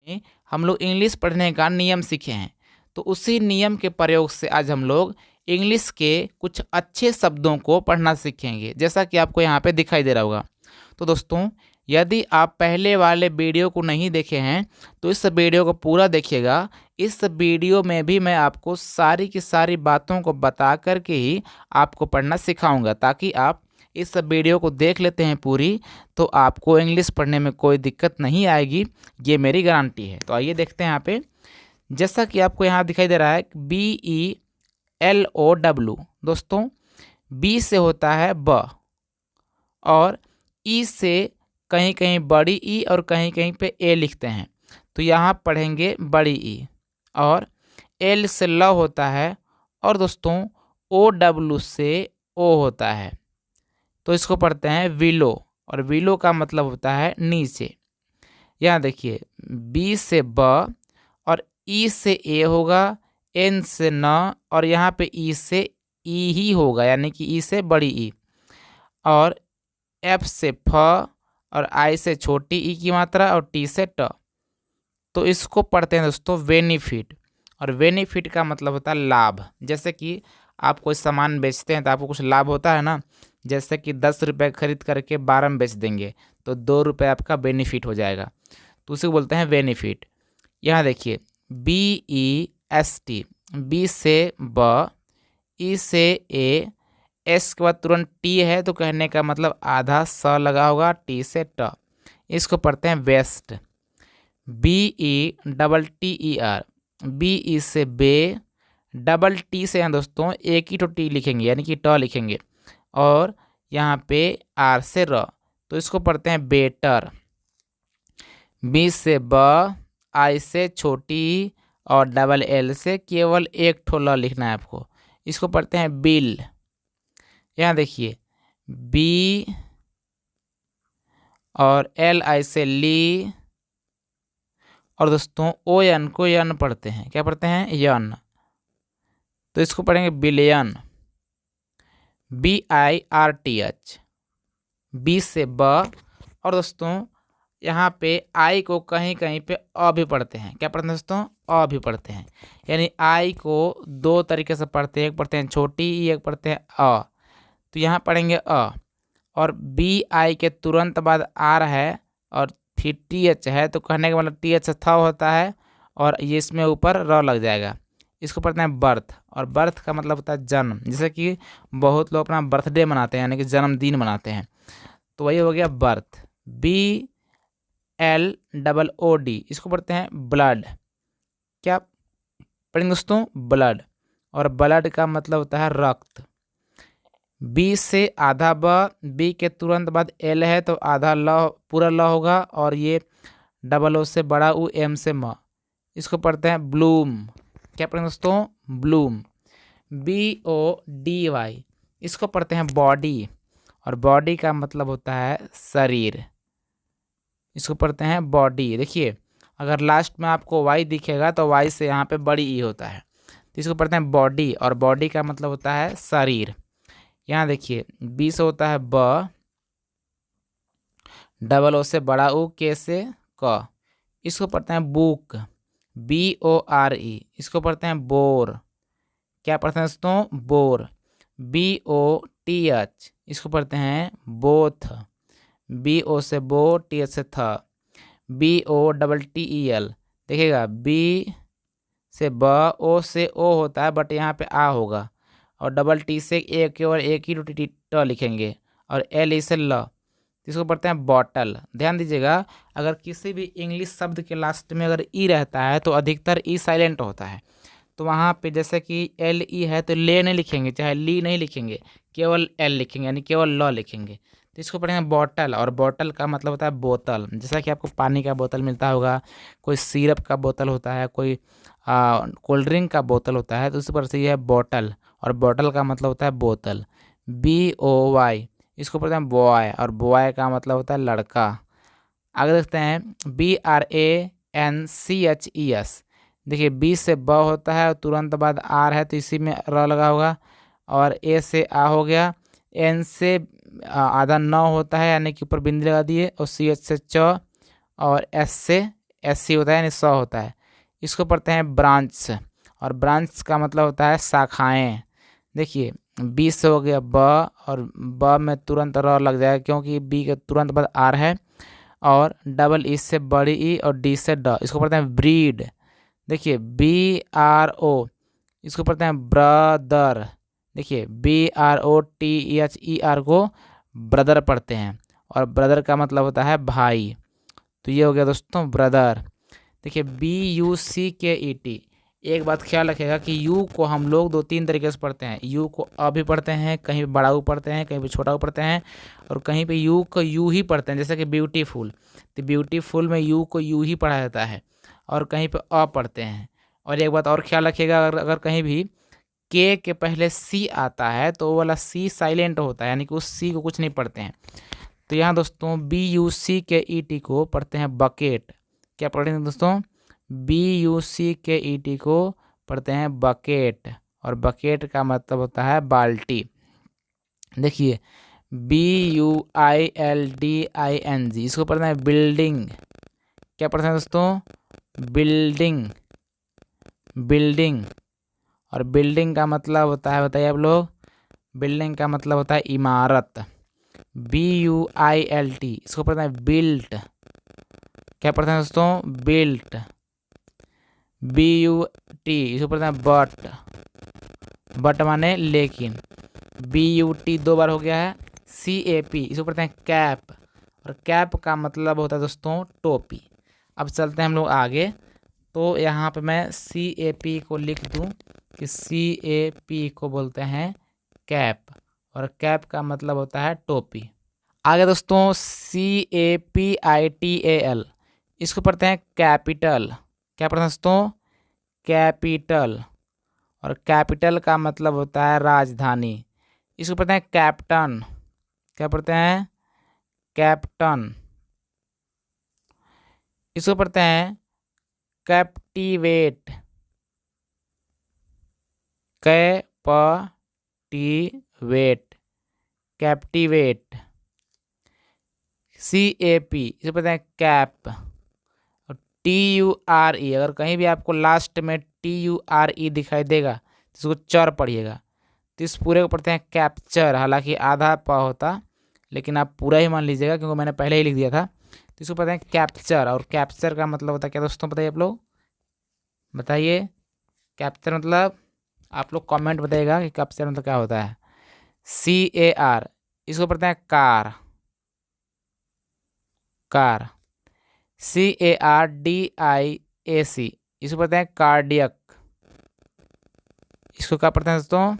में हम लोग इंग्लिश पढ़ने का नियम सीखे हैं, तो उसी नियम के प्रयोग से आज हम लोग इंग्लिश के कुछ अच्छे शब्दों को पढ़ना सीखेंगे, जैसा कि आपको यहाँ पे दिखाई दे रहा होगा। तो दोस्तों, यदि आप पहले वाले वीडियो को नहीं देखे हैं तो इस वीडियो को पूरा देखिएगा। इस वीडियो में भी मैं आपको सारी की सारी बातों को बता करके ही आपको पढ़ना सिखाऊंगा, ताकि आप इस वीडियो को देख लेते हैं पूरी, तो आपको इंग्लिश पढ़ने में कोई दिक्कत नहीं आएगी, ये मेरी गारंटी है। तो आइए देखते हैं यहाँ पे, जैसा कि आपको यहाँ दिखाई दे रहा है BELOW। दोस्तों, बी से होता है ब, और ई से कहीं कहीं बड़ी ई और कहीं कहीं पे ए लिखते हैं, तो यहाँ पढ़ेंगे बड़ी ई। और एल से ल होता है, और दोस्तों OW से ओ होता है, तो इसको पढ़ते हैं विलो, और विलो का मतलब होता है नीचे। यहाँ देखिए, बी से ब और ई से ए होगा, एन से न, और यहाँ पे ई से ई ही होगा, यानी कि ई से बड़ी ई। और एफ से फ, और आई से छोटी ई की मात्रा, और टी से ट। तो इसको पढ़ते हैं दोस्तों बेनिफिट, और बेनिफिट का मतलब होता है लाभ। जैसे कि आप कोई सामान बेचते हैं तो आपको कुछ लाभ होता है ना, जैसे कि 10 रुपये खरीद करके 12 में बेच देंगे तो 2 रुपये आपका बेनिफिट हो जाएगा, तो उसे बोलते हैं बेनिफिट। यहाँ देखिए, BEST, बी से ब, ई से ए, एस के बाद तुरंत टी है, तो कहने का मतलब आधा स लगा होगा, टी से ट। इसको पढ़ते हैं वेस्ट, BETTER, BE से बे, डबल टी से हैं दोस्तों एक ही तो टी लिखेंगे, यानी कि ट लिखेंगे, और यहाँ पे आर से र, तो इसको पढ़ते हैं बेटर। बी से ब, आई से छोटी, और डबल एल से केवल एक ठो ल लिखना है आपको, इसको पढ़ते हैं बिल। यहाँ देखिए, बी और एल आई से ली, और दोस्तों ओ एन को यन पढ़ते हैं, क्या पढ़ते हैं? यन, तो इसको पढ़ेंगे बिलियन। BIRTH, बी से ब, और दोस्तों यहाँ पे आई को कहीं कहीं पे अ भी पढ़ते हैं, क्या पढ़ते हैं दोस्तों? अ भी पढ़ते हैं, यानी आई को दो तरीके से पढ़ते हैं, एक पढ़ते हैं छोटी ई, एक पढ़ते हैं अ। तो यहाँ पढ़ेंगे अ, और BI के तुरंत बाद आर है, और फिर TH है, तो कहने का मतलब TH था होता है, और ये इसमें ऊपर र लग जाएगा, इसको पढ़ते हैं बर्थ। और बर्थ का मतलब होता है जन्म, जैसे कि बहुत लोग अपना बर्थडे मनाते हैं, यानी कि जन्मदिन मनाते हैं, तो वही हो गया बर्थ। BLOOD, इसको पढ़ते हैं ब्लड, क्या पढ़ेंगे दोस्तों? ब्लड, और ब्लड का मतलब होता है रक्त। बी से आधा ब, बी के तुरंत बाद एल है, तो आधा ल पूरा ल होगा, और ये डबल ओ से बड़ा ऊ, एम से म, इसको पढ़ते हैं ब्लूम, क्या पढ़ेंगे दोस्तों? ब्लूम। BODY, इसको पढ़ते हैं बॉडी, और बॉडी का मतलब होता है शरीर, इसको पढ़ते हैं बॉडी। देखिए, अगर लास्ट में आपको वाई दिखेगा तो वाई से यहाँ पे बड़ी ई होता है, तो इसको पढ़ते हैं बॉडी, और बॉडी का मतलब होता है शरीर। यहाँ देखिए, बी से होता है ब, डबल ओ से बड़ा ऊ, के से क, इसको पढ़ते हैं बुक, BORE, इसको पढ़ते हैं बोर, क्या पढ़ते हैं दोस्तों? बोर। BOTH, इसको पढ़ते हैं बोथ, BO से बो, TH से थ। BOTTEL, देखिएगा, बी से ब, ओ से ओ होता है, बट यहाँ पे आ होगा, और डबल टी से ए, केवल एक ही टी ट लिखेंगे, और एल ई से ल, इसको पढ़ते हैं बॉटल। ध्यान दीजिएगा, अगर किसी भी इंग्लिश शब्द के लास्ट में अगर ई रहता है तो अधिकतर ई साइलेंट होता है, तो वहाँ पे जैसे कि LE है तो ले नहीं लिखेंगे, चाहे ली नहीं लिखेंगे, केवल एल लिखेंगे, यानी केवल ल लिखेंगे, तो इसको पढ़ेंगे बॉटल। और बॉटल का मतलब होता है बोतल, जैसा कि आपको पानी का बोतल मिलता होगा, कोई सिरप का बोतल होता है, कोई कोल्ड ड्रिंक का बोतल होता है, तो उसी पर से ये है बॉटल, और बॉटल का मतलब होता है बोतल। BOY, इसको पढ़ते हैं बॉय, और बॉय का मतलब होता है लड़का। आगे देखते हैं BRANCHES, देखिए, बी से ब होता है, और तुरंत बाद आर है, तो इसी में र लगा होगा, और ए से आ हो गया, एन से आधा न होता है, यानी कि ऊपर बिंदी लगा दिए, और CH से च, और एस से SC होता है यानी 100 होता है। इसको पढ़ते हैं ब्रांच, और ब्रांच का मतलब होता है शाखाएं। देखिए बी से हो गया ब, और ब में तुरंत र लग जाएगा क्योंकि बी के तुरंत बाद आर है, और डबल ई से बड़ी ई और डी से ड, इसको पढ़ते हैं ब्रीड। देखिए BRO, इसको पढ़ते हैं ब्रदर। देखिए BROTHER को ब्रदर पढ़ते हैं, और ब्रदर का मतलब होता है भाई। तो ये हो गया दोस्तों ब्रदर। देखिए BUCKET, एक बात ख्याल रखिएगा कि यू को हम लोग 2-3 तरीके से पढ़ते हैं। यू को अ भी पढ़ते हैं, कहीं पे बड़ा ऊ पढ़ते हैं, कहीं पे छोटा ऊ पढ़ते हैं, और कहीं पे यू को यू ही पढ़ते हैं, जैसे कि ब्यूटीफुल। तो ब्यूटीफुल में यू को यू ही पढ़ा जाता है, और कहीं पे अ पढ़ते हैं। और एक बात और ख्याल रखिएगा, अगर कहीं भी के पहले सी आता है तो वो वाला सी साइलेंट होता है, यानी कि उस सी को कुछ नहीं पढ़ते हैं। तो यहाँ दोस्तों BUCKET को पढ़ते हैं बकेट। क्या पढ़ते हैं दोस्तों? BUCKET को पढ़ते हैं बकेट, और बकेट का मतलब होता है बाल्टी। देखिए BUILDING, इसको पढ़ते हैं बिल्डिंग। क्या पढ़ते हैं दोस्तों? Building, building. और बिल्डिंग का मतलब होता है, बताइए आप लोग? बिल्डिंग का मतलब होता है इमारत। BUILT, इसको पढ़ते हैं बिल्ट। क्या पढ़ते हैं दोस्तों? बिल्ट। BUT, इसको पढ़ते हैं बट, बट माने लेकिन। BUT 2 बार हो गया है। CAP, इसको पढ़ते हैं कैप, और कैप का मतलब होता है दोस्तों टोपी। अब चलते हैं हम लोग आगे। तो यहाँ पे मैं CAP को लिख दूँ कि CAP को बोलते हैं कैप, और कैप का मतलब होता है टोपी। आगे दोस्तों CAPITAL, इसको पढ़ते हैं कैपिटल। क्या पढ़ते हैं दोस्तों? कैपिटल, और कैपिटल का मतलब होता है राजधानी। इसको पढ़ते हैं कैप्टन। क्या पढ़ते हैं? कैप्टन। इसको पढ़ते हैं कैप्टिवेट। Captivate, captivate. CAP, इसे पढ़ते हैं कैप। और TURE, अगर कहीं भी आपको लास्ट में TURE दिखाई देगा तो इसको चर पढ़िएगा। तो इस पूरे को पढ़ते हैं कैप्चर, हालांकि आधा प होता, लेकिन आप पूरा ही मान लीजिएगा क्योंकि मैंने पहले ही लिख दिया था। तो इसको पढ़ते हैं कैप्चर, और कैप्चर का मतलब होता है क्या दोस्तों? बताइए आप लोग, बताइए। कैप्चर मतलब आप लोग कमेंट बताइएगा कि कैप्चर मतलब क्या होता है। CAR, इसको पढ़ते हैं कार, कार। CARDIAC, इसको पढ़ते हैं कार्डियक। इसको क्या पढ़ते हैं दोस्तों?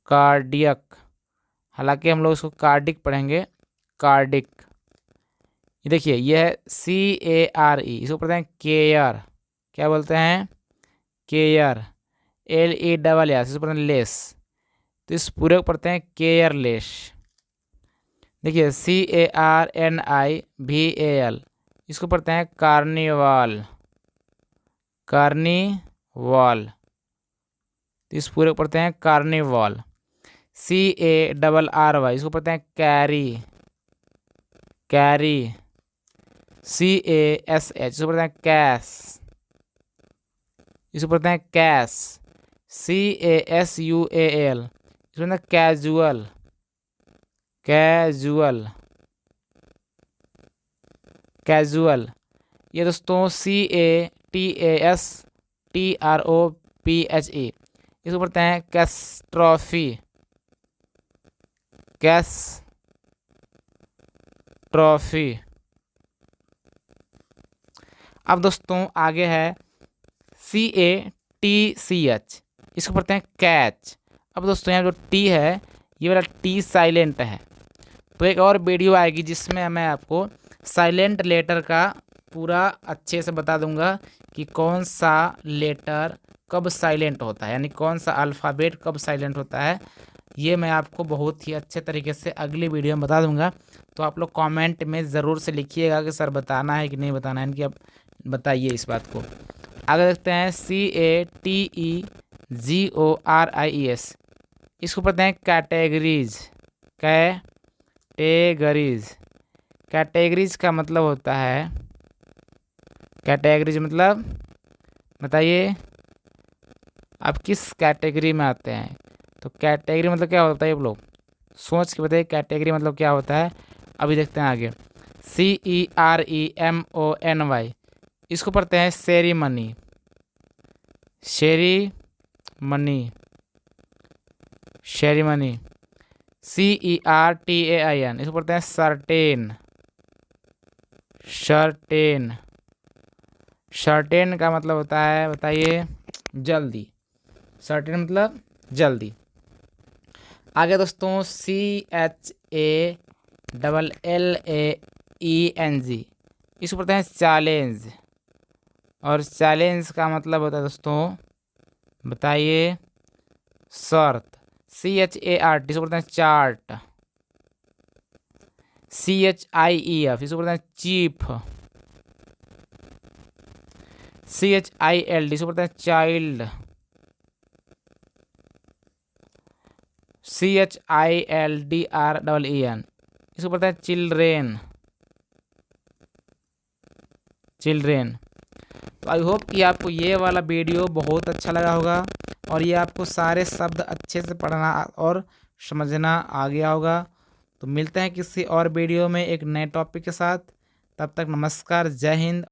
कार्डियक, हालांकि हम लोग इसको कार्डिक पढ़ेंगे, कार्डिक। ये देखिए ये है CARE, इसको पढ़ते हैं केयर। क्या बोलते हैं? केयर। LESS, इसको पढ़ते हैं लेस। तो इस पूरे को पढ़ते हैं केयरलेस। देखिए CARNIVAL, इसको पढ़ते हैं कार्निवाल, कार्निवाल। तो इस पूरे को पढ़ते हैं कार्निवाल। CARRY, इसको पढ़ते हैं कैरी, कैरी। CASH, इसको पढ़ते हैं कैश, इसको पढ़ते हैं कैश। CASUAL, इसको पढ़ते हैं कैजुअल, कैजुअल, कैजुअल। ये दोस्तों CATASTROPHE, इसको पढ़ते हैं कैस्ट्रॉफी, कैस्ट्रॉफी। अब दोस्तों आगे है CATCH, इसको पढ़ते हैं कैच। अब दोस्तों यहाँ जो टी है, ये वाला टी साइलेंट है। तो एक और वीडियो आएगी जिसमें मैं आपको साइलेंट लेटर का पूरा अच्छे से बता दूंगा कि कौन सा लेटर कब साइलेंट होता है, यानी कौन सा अल्फ़ाबेट कब साइलेंट होता है। ये मैं आपको बहुत ही अच्छे तरीके से अगली वीडियो में बता दूंगा। तो आप लोग कमेंट में ज़रूर से लिखिएगा कि सर बताना है कि नहीं बताना है, इनकी आप बताइए इस बात को। आगे देखते हैं CATEGORIES, इसको पढ़ते हैं कैटेगरीज, कैटेगरीज। कैटेगरीज का मतलब होता है कैटेगरीज मतलब बताइए आप किस कैटेगरी में आते हैं। तो कैटेगरी मतलब क्या होता है, आप लोग सोच के बताइए कैटेगरी मतलब क्या होता है। अभी देखते हैं आगे। CEREMONY, इसको पढ़ते हैं सेरीमनी, शेरीमनी, शेरीमनी। CERTAIN, इसको पढ़ते हैं सर्टेन, शर्टेन। शर्टेन का मतलब होता है बताइए जल्दी, सर्टेन मतलब जल्दी। आगे दोस्तों CHALLAENG, इसको पढ़ते हैं चैलेंज, और चैलेंज का मतलब होता है दोस्तों बताइए शर्त। CHART, इसको पढ़ते हैं चार्ट। CHIEF, इसको पढ़ते हैं चीफ। CHILD, इसको पढ़ते हैं चाइल्ड। CHILDREN, इसको पढ़ते हैं चिल्ड्रेन, चिल्ड्रेन। तो आई होप कि आपको ये वाला वीडियो बहुत अच्छा लगा होगा और ये आपको सारे शब्द अच्छे से पढ़ना और समझना आ गया होगा। तो मिलते हैं किसी और वीडियो में एक नए टॉपिक के साथ। तब तक नमस्कार, जय हिंद।